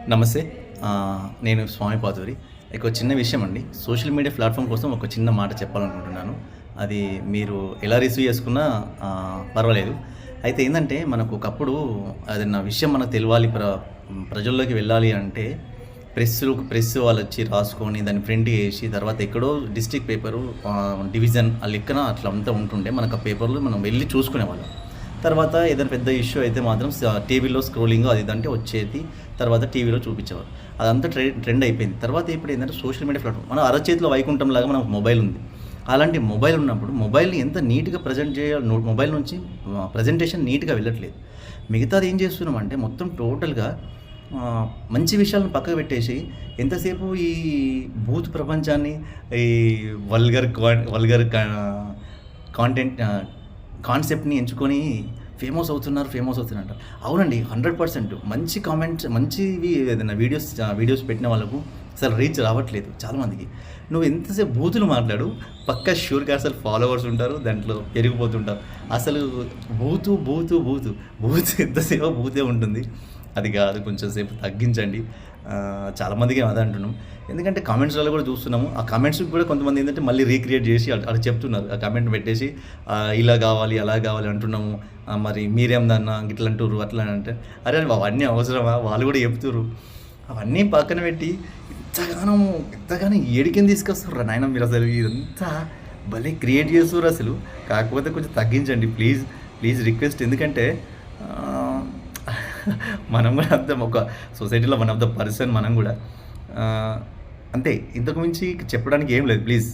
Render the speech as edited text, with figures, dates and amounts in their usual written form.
నమస్తే. నేను స్వామి పాతూరి. ఒక చిన్న విషయం అండి. సోషల్ మీడియా ప్లాట్‌ఫామ్ కోసం ఒక చిన్న మాట చెప్పాలనుకుంటున్నాను. అది మీరు ఎలా రిసీవ్ చేసుకున్నా పర్వాలేదు. అయితే ఏందంటే, మనకు ఒకప్పుడు ఏదన్నా విషయం మనకు తెలవాలి, ప్రజల్లోకి వెళ్ళాలి అంటే ప్రెస్ వాళ్ళొచ్చి రాసుకొని దాన్ని ప్రింట్ చేసి తర్వాత ఎక్కడో డిస్ట్రిక్ట్ పేపరు, డివిజన్ ఆ లెక్కన అట్లా అంతా ఉంటుండే. మనకు ఆ పేపర్‌లో మనం వెళ్లి చూసుకునేవాళ్ళం. తర్వాత ఏదైనా పెద్ద ఇష్యూ అయితే మాత్రం టీవీలో స్క్రోలింగ్ అది ఇదంటే వచ్చేది. తర్వాత టీవీలో చూపించేవారు. అదంతా ట్రెండ్ అయిపోయింది. తర్వాత ఇప్పుడు ఏంటంటే సోషల్ మీడియా ప్లాట్‌ఫామ్ మన అరచేతిలో వైకుంఠంలాగా మనకు మొబైల్ ఉంది. అలాంటి మొబైల్ ఉన్నప్పుడు మొబైల్‌ని ఎంత నీట్‌గా ప్రజెంట్ చేయాలి, మొబైల్ నుంచి ప్రజెంటేషన్ నీట్‌గా వెళ్ళట్లేదు. మిగతాది ఏం చేస్తున్నామంటే మొత్తం టోటల్‌గా మంచి విషయాలను పక్కకు పెట్టేసి ఎంతసేపు ఈ భూత్ ప్రపంచాన్ని, ఈ వల్గర్ కాంటెంట్ కాన్సెప్ట్‌ని ఎంచుకొని ఫేమస్ అవుతున్నారు. అవునండి, 100% మంచి కామెంట్స్, మంచివి ఏదైనా వీడియోస్ పెట్టిన వాళ్ళకు అసలు రీచ్ రావట్లేదు చాలామందికి. నువ్వు ఎంతసేపు బూతులు మాట్లాడు, పక్కా ష్యూర్‌గా అసలు ఫాలోవర్స్ ఉంటారు, దాంట్లో పెరిగిపోతుంటారు. అసలు బూతు ఎంతసేపు బూతే ఉంటుంది. అది కాదు, కొంచెం సేపు తగ్గించండి. చాలామందికి అదే అంటున్నాం. ఎందుకంటే కామెంట్స్‌లలో కూడా చూస్తున్నాము. ఆ కామెంట్స్‌కి కూడా కొంతమంది ఏంటంటే మళ్ళీ రీక్రియేట్ చేసి అలా చెప్తున్నారు. ఆ కామెంట్ పెట్టేసి ఇలా కావాలి, అలా కావాలి అంటున్నాము. మరి మీరేమన్నా గిట్ల అంటుర్రు అట్లా అంటే, అరే అవన్నీ అవసరమా? వాళ్ళు కూడా చెప్తుర్రు. అవన్నీ పక్కన పెట్టి ఇంతగానం ఏడికని తీసుకొస్తుర్రా నాయన మీరు, అసలు ఇదంతా భలే క్రియేట్ చేస్తుర్రు అసలు. కాకపోతే కొంచెం తగ్గించండి ప్లీజ్ రిక్వెస్ట్. ఎందుకంటే మనం కూడా అంతే, ఒక సొసైటీలో వన్ ఆఫ్ ద పర్సన్ మనం కూడా. అంతే, ఇంతకు మించి చెప్పడానికి ఏం లేదు ప్లీజ్.